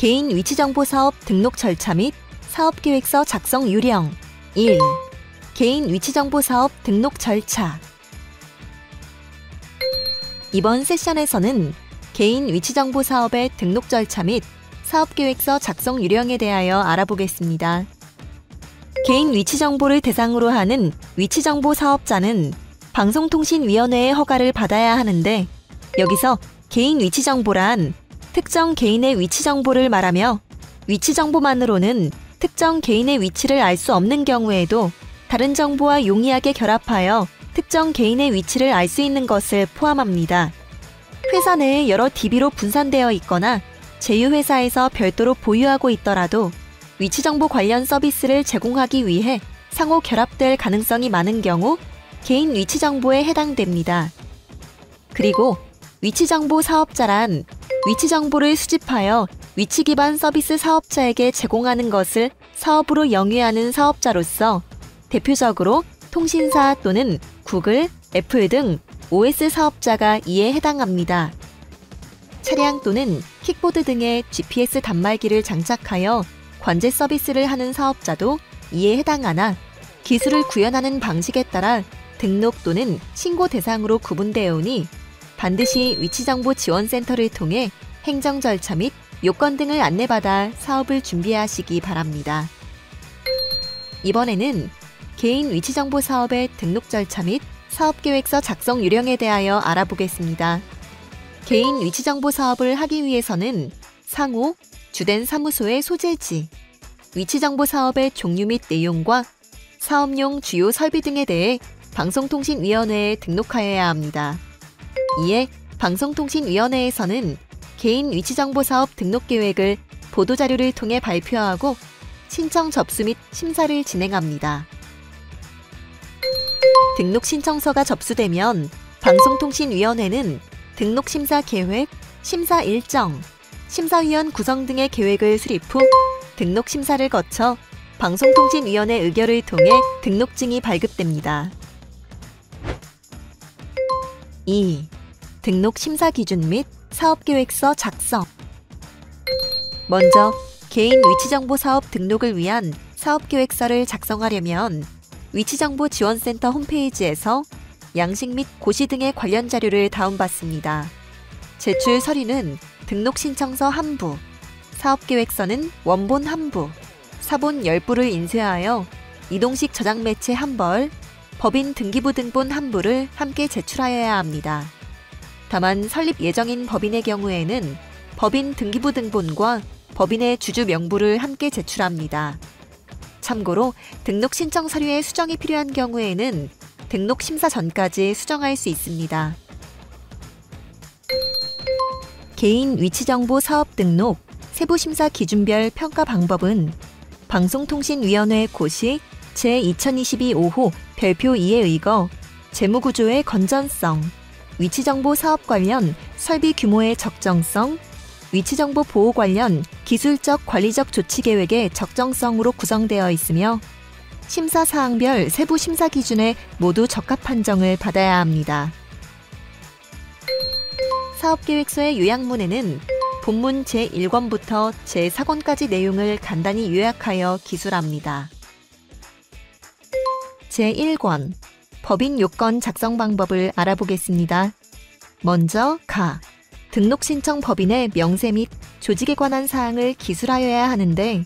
개인 위치정보사업 등록 절차 및 사업계획서 작성 요령 1. 개인 위치정보사업 등록 절차. 이번 세션에서는 개인 위치정보사업의 등록 절차 및 사업계획서 작성 요령에 대하여 알아보겠습니다. 개인 위치정보를 대상으로 하는 위치정보 사업자는 방송통신위원회의 허가를 받아야 하는데, 여기서 개인 위치정보란 특정 개인의 위치정보를 말하며, 위치정보만으로는 특정 개인의 위치를 알 수 없는 경우에도 다른 정보와 용이하게 결합하여 특정 개인의 위치를 알 수 있는 것을 포함합니다. 회사 내에 여러 DB로 분산되어 있거나 제휴회사에서 별도로 보유하고 있더라도 위치정보 관련 서비스를 제공하기 위해 상호 결합될 가능성이 많은 경우 개인 위치정보에 해당됩니다. 그리고 위치정보 사업자란 위치정보를 수집하여 위치 기반 서비스 사업자에게 제공하는 것을 사업으로 영위하는 사업자로서 대표적으로 통신사 또는 구글, 애플 등 OS 사업자가 이에 해당합니다. 차량 또는 킥보드 등의 GPS 단말기를 장착하여 관제 서비스를 하는 사업자도 이에 해당하나, 기술을 구현하는 방식에 따라 등록 또는 신고 대상으로 구분되어 오니 반드시 위치정보 지원센터를 통해 행정 절차 및 요건 등을 안내받아 사업을 준비하시기 바랍니다. 이번에는 개인 위치정보 사업의 등록 절차 및 사업계획서 작성 요령에 대하여 알아보겠습니다. 개인 위치정보 사업을 하기 위해서는 상호, 주된 사무소의 소재지, 위치정보 사업의 종류 및 내용과 사업용 주요 설비 등에 대해 방송통신위원회에 등록하여야 합니다. 이에 방송통신위원회에서는 개인 위치정보 사업 등록 계획을 보도자료를 통해 발표하고 신청 접수 및 심사를 진행합니다. 등록 신청서가 접수되면 방송통신위원회는 등록 심사 계획, 심사 일정, 심사위원 구성 등의 계획을 수립 후 등록 심사를 거쳐 방송통신위원회 의결을 통해 등록증이 발급됩니다. 2. 등록 심사 기준 및 사업계획서 작성. 먼저 개인 위치정보 사업 등록을 위한 사업계획서를 작성하려면 위치정보 지원센터 홈페이지에서 양식 및 고시 등의 관련 자료를 다운받습니다. 제출 서류는 등록 신청서 1부, 사업계획서는 원본 1부, 사본 10부를 인쇄하여 이동식 저장 매체 1벌, 법인 등기부 등본 1부를 함께 제출하여야 합니다. 다만 설립 예정인 법인의 경우에는 법인 등기부 등본과 법인의 주주 명부를 함께 제출합니다. 참고로 등록 신청 서류의 수정이 필요한 경우에는 등록 심사 전까지 수정할 수 있습니다. 개인 위치정보 사업 등록 세부 심사 기준별 평가 방법은 방송통신위원회 고시 제2022-5호 별표 2에 의거 재무구조의 건전성, 위치정보 사업 관련 설비 규모의 적정성, 위치정보 보호 관련 기술적 관리적 조치 계획의 적정성으로 구성되어 있으며 심사사항별 세부 심사 기준에 모두 적합 판정을 받아야 합니다. 사업계획서의 요약문에는 본문 제1권부터 제4권까지 내용을 간단히 요약하여 기술합니다. 제1권 법인 요건 작성 방법을 알아보겠습니다. 먼저 등록 신청 법인의 명세 및 조직에 관한 사항을 기술하여야 하는데,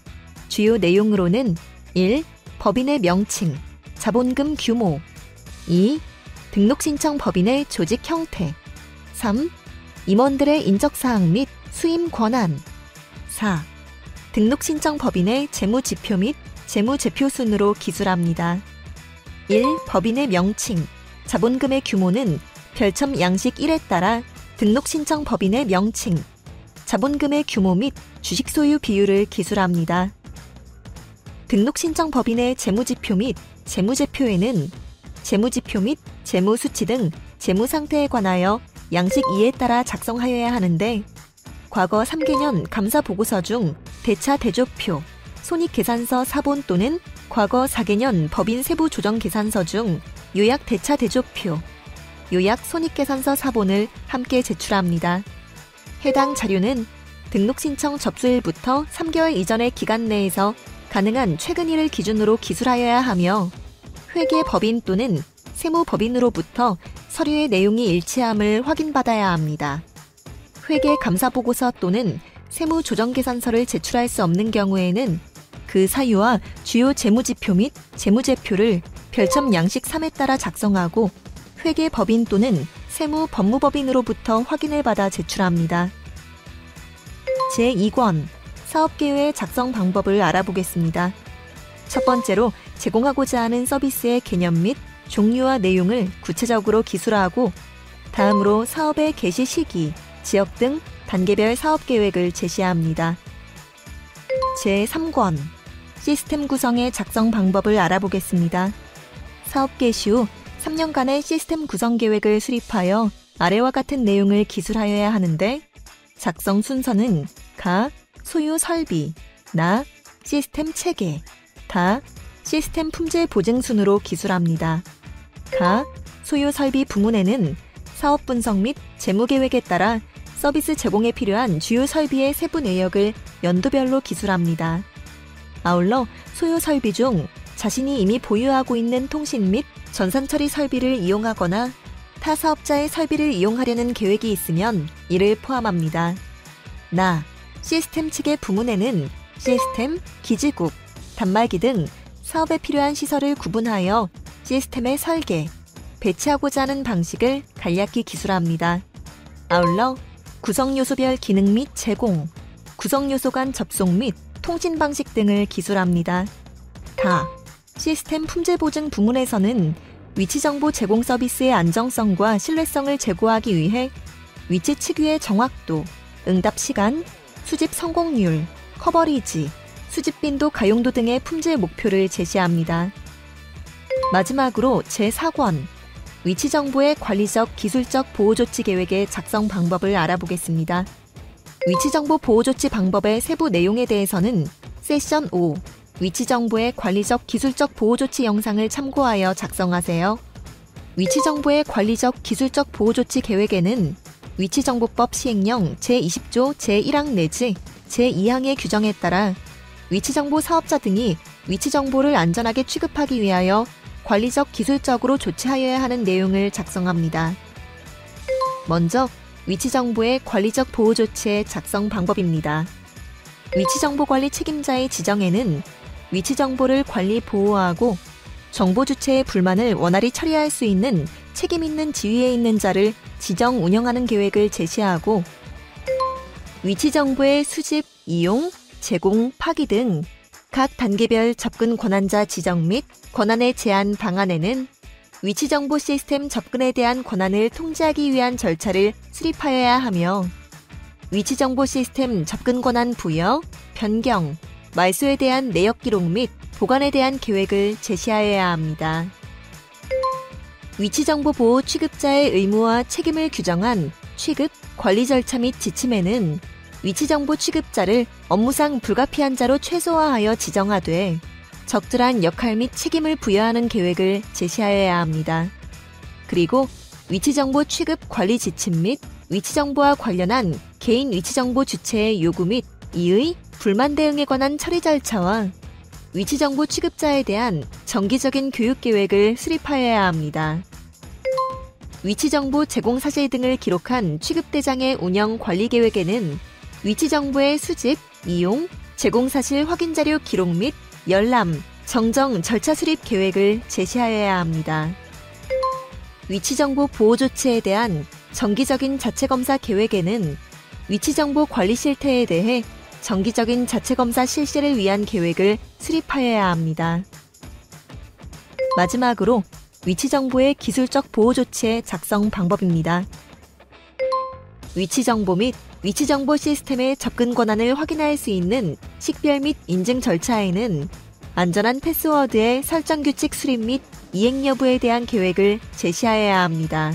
주요 내용으로는 1. 법인의 명칭, 자본금 규모 2. 등록 신청 법인의 조직 형태 3. 임원들의 인적사항 및 수임 권한 4. 등록 신청 법인의 재무지표 및 재무제표 순으로 기술합니다. 1. 법인의 명칭, 자본금의 규모는 별첨 양식 1에 따라 등록 신청 법인의 명칭, 자본금의 규모 및 주식 소유 비율을 기술합니다. 등록 신청 법인의 재무지표 및 재무제표에는 재무지표 및 재무수치 등 재무상태에 관하여 양식 2에 따라 작성하여야 하는데, 과거 3개년 감사보고서 중 대차 대조표, 손익계산서 사본 또는 과거 4개년 법인 세부조정계산서 중 요약 대차 대조표, 요약 손익계산서 사본을 함께 제출합니다. 해당 자료는 등록 신청 접수일부터 3개월 이전의 기간 내에서 가능한 최근일을 기준으로 기술하여야 하며 회계법인 또는 세무법인으로부터 서류의 내용이 일치함을 확인받아야 합니다. 회계감사보고서 또는 세무조정계산서를 제출할 수 없는 경우에는 그 사유와 주요 재무지표 및 재무제표를 별첨 양식 3에 따라 작성하고 회계법인 또는 세무법무법인으로부터 확인을 받아 제출합니다. 제2권 사업계획 작성 방법을 알아보겠습니다. 첫 번째로 제공하고자 하는 서비스의 개념 및 종류와 내용을 구체적으로 기술하고 다음으로 사업의 개시 시기, 지역 등 단계별 사업계획을 제시합니다. 제3권 시스템 구성의 작성 방법을 알아보겠습니다. 사업 개시 후 3년간의 시스템 구성 계획을 수립하여 아래와 같은 내용을 기술하여야 하는데 작성 순서는 가, 소유 설비, 나, 시스템 체계, 다, 시스템 품질 보증 순으로 기술합니다. 가, 소유 설비 부문에는 사업 분석 및 재무 계획에 따라 서비스 제공에 필요한 주요 설비의 세부 내역을 연도별로 기술합니다. 아울러 소요 설비 중 자신이 이미 보유하고 있는 통신 및 전산 처리 설비를 이용하거나 타 사업자의 설비를 이용하려는 계획이 있으면 이를 포함합니다. 나, 시스템 측의 부문에는 시스템, 기지국, 단말기 등 사업에 필요한 시설을 구분하여 시스템의 설계, 배치하고자 하는 방식을 간략히 기술합니다. 아울러 구성 요소별 기능 및 제공, 구성 요소 간 접속 및 통신 방식 등을 기술합니다. 다, 시스템 품질 보증 부문에서는 위치 정보 제공 서비스의 안정성과 신뢰성을 제고하기 위해 위치 측위의 정확도, 응답 시간, 수집 성공률, 커버리지, 수집 빈도 가용도 등의 품질 목표를 제시합니다. 마지막으로 제4권 위치 정보의 관리적 기술적 보호 조치 계획의 작성 방법을 알아보겠습니다. 위치 정보 보호 조치 방법의 세부 내용에 대해서는 세션 5 위치 정보의 관리적 기술적 보호 조치 영상을 참고하여 작성하세요. 위치 정보의 관리적 기술적 보호 조치 계획에는 위치정보법 시행령 제20조 제1항 내지 제2항의 규정에 따라 위치정보 사업자 등이 위치정보를 안전하게 취급하기 위하여 관리적 기술적으로 조치하여야 하는 내용을 작성합니다. 먼저 위치정보의 관리적 보호 조치의 작성 방법입니다. 위치정보관리 책임자의 지정에는 위치정보를 관리 보호하고 정보 주체의 불만을 원활히 처리할 수 있는 책임 있는 지위에 있는 자를 지정 운영하는 계획을 제시하고 위치정보의 수집, 이용, 제공, 파기 등 각 단계별 접근 권한자 지정 및 권한의 제한 방안에는 위치정보 시스템 접근에 대한 권한을 통제하기 위한 절차를 수립하여야 하며 위치정보 시스템 접근 권한 부여, 변경, 말소에 대한 내역 기록 및 보관에 대한 계획을 제시하여야 합니다. 위치정보 보호 취급자의 의무와 책임을 규정한 취급, 관리 절차 및 지침에는 위치정보 취급자를 업무상 불가피한 자로 최소화하여 지정하되 적절한 역할 및 책임을 부여하는 계획을 제시하여야 합니다. 그리고 위치정보 취급 관리 지침 및 위치정보와 관련한 개인 위치정보 주체의 요구 및 이의 불만 대응에 관한 처리 절차와 위치정보 취급자에 대한 정기적인 교육 계획을 수립하여야 합니다. 위치정보 제공 사실 등을 기록한 취급대장의 운영 관리 계획에는 위치정보의 수집, 이용, 제공 사실 확인 자료 기록 및 열람, 정정 절차 수립 계획을 제시하여야 합니다. 위치정보 보호 조치에 대한 정기적인 자체검사 계획에는 위치정보 관리 실태에 대해 정기적인 자체검사 실시를 위한 계획을 수립하여야 합니다. 마지막으로 위치정보의 기술적 보호 조치의 작성 방법입니다. 위치정보 및 위치정보 시스템의 접근 권한을 확인할 수 있는 식별 및 인증 절차에는 안전한 패스워드의 설정 규칙 수립 및 이행 여부에 대한 계획을 제시하여야 합니다.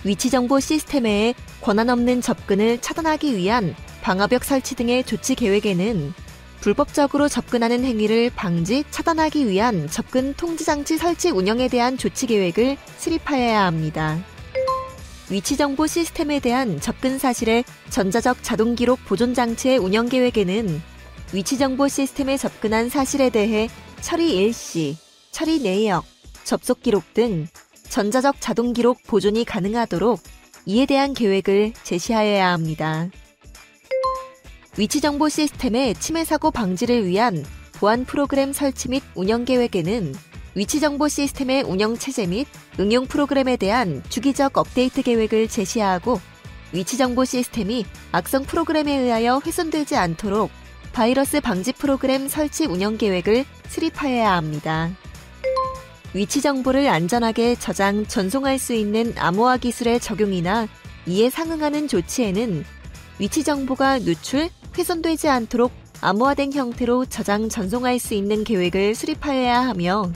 위치정보 시스템에 권한 없는 접근을 차단하기 위한 방화벽 설치 등의 조치 계획에는 불법적으로 접근하는 행위를 방지, 차단하기 위한 접근 통제장치 설치 운영에 대한 조치 계획을 수립하여야 합니다. 위치정보 시스템에 대한 접근 사실의 전자적 자동기록 보존장치의 운영계획에는 위치정보 시스템에 접근한 사실에 대해 처리 일시, 처리 내역, 접속 기록 등 전자적 자동기록 보존이 가능하도록 이에 대한 계획을 제시하여야 합니다. 위치정보 시스템의 침해 사고 방지를 위한 보안 프로그램 설치 및 운영 계획에는 위치정보 시스템의 운영체제 및 응용 프로그램에 대한 주기적 업데이트 계획을 제시하고 위치정보 시스템이 악성 프로그램에 의하여 훼손되지 않도록 바이러스 방지 프로그램 설치 운영 계획을 수립하여야 합니다. 위치정보를 안전하게 저장, 전송할 수 있는 암호화 기술의 적용이나 이에 상응하는 조치에는 위치정보가 누출, 훼손되지 않도록 암호화된 형태로 저장, 전송할 수 있는 계획을 수립하여야 하며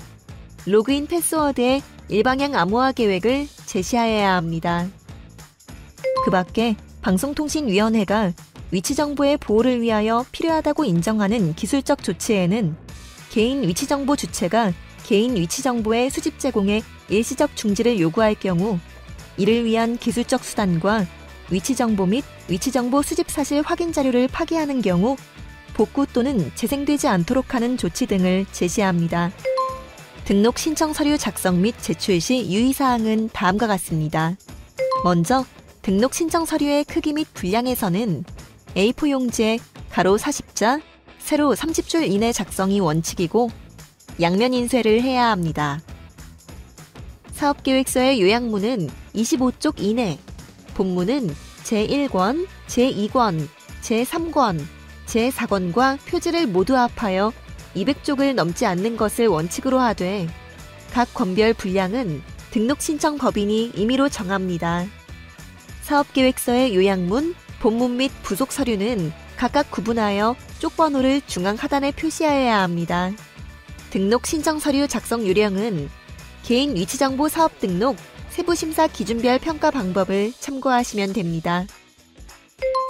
로그인 패스워드의 일방향 암호화 계획을 제시하여야 합니다. 그 밖에 방송통신위원회가 위치정보의 보호를 위하여 필요하다고 인정하는 기술적 조치에는 개인 위치정보 주체가 개인 위치정보의 수집 제공에 일시적 중지를 요구할 경우 이를 위한 기술적 수단과 위치정보 및 위치정보 수집 사실 확인 자료를 파기하는 경우 복구 또는 재생되지 않도록 하는 조치 등을 제시합니다. 등록 신청 서류 작성 및 제출 시 유의사항은 다음과 같습니다. 먼저 등록 신청 서류의 크기 및 분량에서는 A4 용지에 가로 40자, 세로 30줄 이내 작성이 원칙이고 양면 인쇄를 해야 합니다. 사업계획서의 요약문은 25쪽 이내, 본문은 제1권, 제2권, 제3권, 제4권과 표지를 모두 합하여 200쪽을 넘지 않는 것을 원칙으로 하되 각 권별 분량은 등록 신청 법인이 임의로 정합니다. 사업계획서의 요약문, 본문 및 부속 서류는 각각 구분하여 쪽번호를 중앙 하단에 표시하여야 합니다. 등록 신청 서류 작성 요령은 개인 위치정보 사업 등록 세부심사 기준별 평가 방법을 참고하시면 됩니다.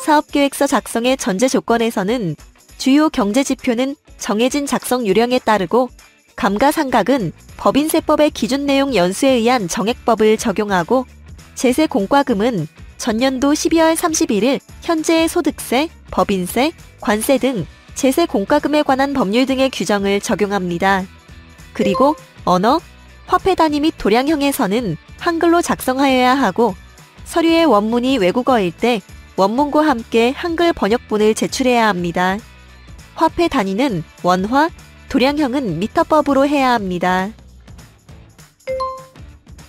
사업계획서 작성의 전제 조건에서는 주요 경제지표는 정해진 작성 요령에 따르고 감가상각은 법인세법의 기준 내용 연수에 의한 정액법을 적용하고 제세 공과금은 전년도 12월 31일 현재의 소득세, 법인세, 관세 등 제세 공과금에 관한 법률 등의 규정을 적용합니다. 그리고 언어, 화폐 단위 및 도량형에서는 한글로 작성하여야 하고 서류의 원문이 외국어일 때 원문과 함께 한글 번역본을 제출해야 합니다. 화폐 단위는 원화, 도량형은 미터법으로 해야 합니다.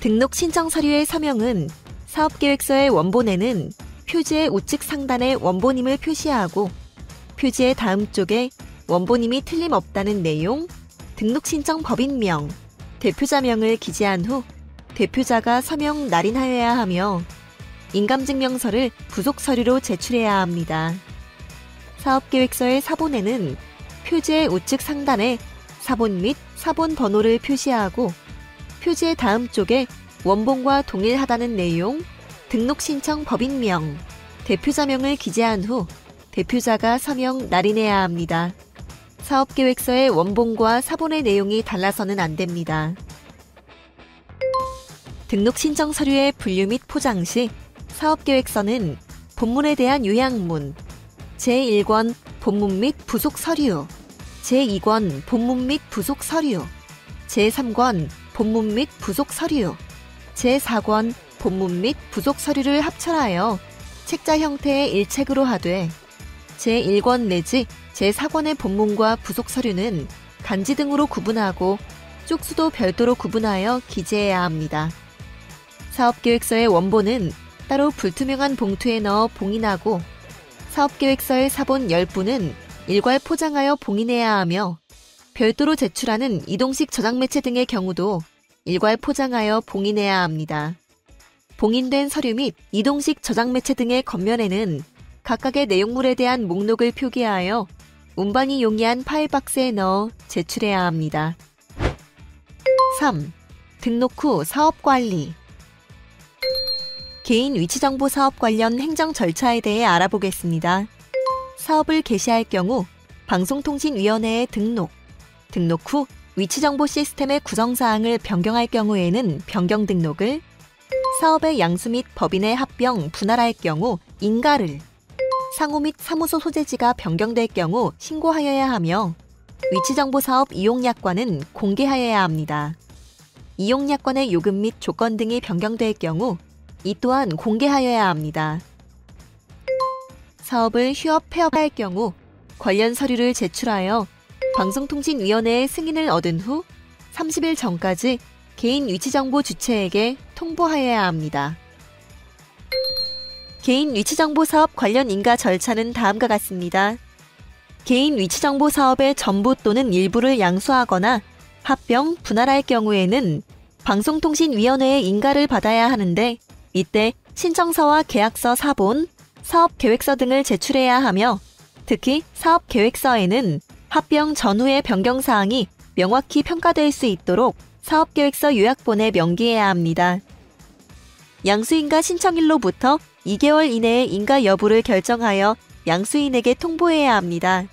등록 신청 서류의 서명은 사업계획서의 원본에는 표지의 우측 상단에 원본임을 표시하고 표지의 다음 쪽에 원본임이 틀림없다는 내용, 등록 신청 법인명, 대표자명을 기재한 후 대표자가 서명 날인하여야 하며 인감증명서를 부속 서류로 제출해야 합니다. 사업계획서의 사본에는 표지의 우측 상단에 사본 및 사본 번호를 표시하고 표지의 다음 쪽에 원본과 동일하다는 내용, 등록 신청 법인명, 대표자명을 기재한 후 대표자가 서명 날인해야 합니다. 사업계획서의 원본과 사본의 내용이 달라서는 안 됩니다. 등록 신청 서류의 분류 및 포장 시 사업계획서는 본문에 대한 요약문, 제1권 본문 및 부속 서류, 제2권 본문 및 부속 서류, 제3권 본문 및 부속 서류, 제4권 본문 및 부속 서류를 합철하여 책자 형태의 일책으로 하되 제1권 내지 제4권의 본문과 부속 서류는 간지 등으로 구분하고 쪽수도 별도로 구분하여 기재해야 합니다. 사업계획서의 원본은 따로 불투명한 봉투에 넣어 봉인하고 사업계획서의 사본 10부는 일괄 포장하여 봉인해야 하며 별도로 제출하는 이동식 저장매체 등의 경우도 일괄 포장하여 봉인해야 합니다. 봉인된 서류 및 이동식 저장매체 등의 겉면에는 각각의 내용물에 대한 목록을 표기하여 운반이 용이한 파일 박스에 넣어 제출해야 합니다. 3. 등록 후 사업관리. 개인 위치정보 사업 관련 행정 절차에 대해 알아보겠습니다. 사업을 개시할 경우 방송통신위원회에 등록 후 위치정보 시스템의 구성사항을 변경할 경우에는 변경 등록을, 사업의 양수 및 법인의 합병, 분할할 경우 인가를, 상호 및 사무소 소재지가 변경될 경우 신고하여야 하며 위치정보사업 이용약관은 공개하여야 합니다. 이용약관의 요금 및 조건 등이 변경될 경우 이 또한 공개하여야 합니다. 사업을 휴업, 폐업할 경우 관련 서류를 제출하여 방송통신위원회의 승인을 얻은 후 30일 전까지 개인 위치정보 주체에게 통보하여야 합니다. 개인 위치정보 사업 관련 인가 절차는 다음과 같습니다. 개인 위치정보 사업의 전부 또는 일부를 양수하거나 합병, 분할할 경우에는 방송통신위원회의 인가를 받아야 하는데 이때 신청서와 계약서 사본, 사업계획서 등을 제출해야 하며 특히 사업계획서에는 합병 전후의 변경사항이 명확히 평가될 수 있도록 사업계획서 요약본에 명기해야 합니다. 양수인가 신청일로부터 2개월 이내에 인가 여부를 결정하여 양수인에게 통보해야 합니다.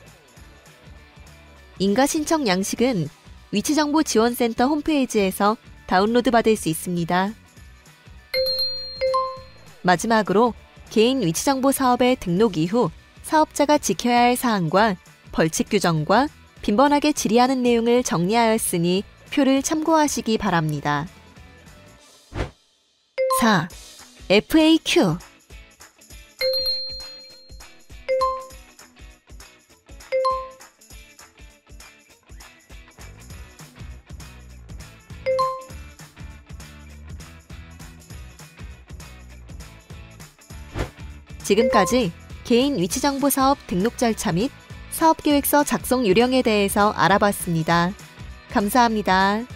인가 신청 양식은 위치정보지원센터 홈페이지에서 다운로드 받을 수 있습니다. 마지막으로 개인 위치정보 사업의 등록 이후 사업자가 지켜야 할 사항과 벌칙 규정과 빈번하게 질의하는 내용을 정리하였으니 표를 참고하시기 바랍니다. 4. FAQ 지금까지 개인 위치정보 사업 등록 절차 및 사업계획서 작성 요령에 대해서 알아봤습니다. 감사합니다.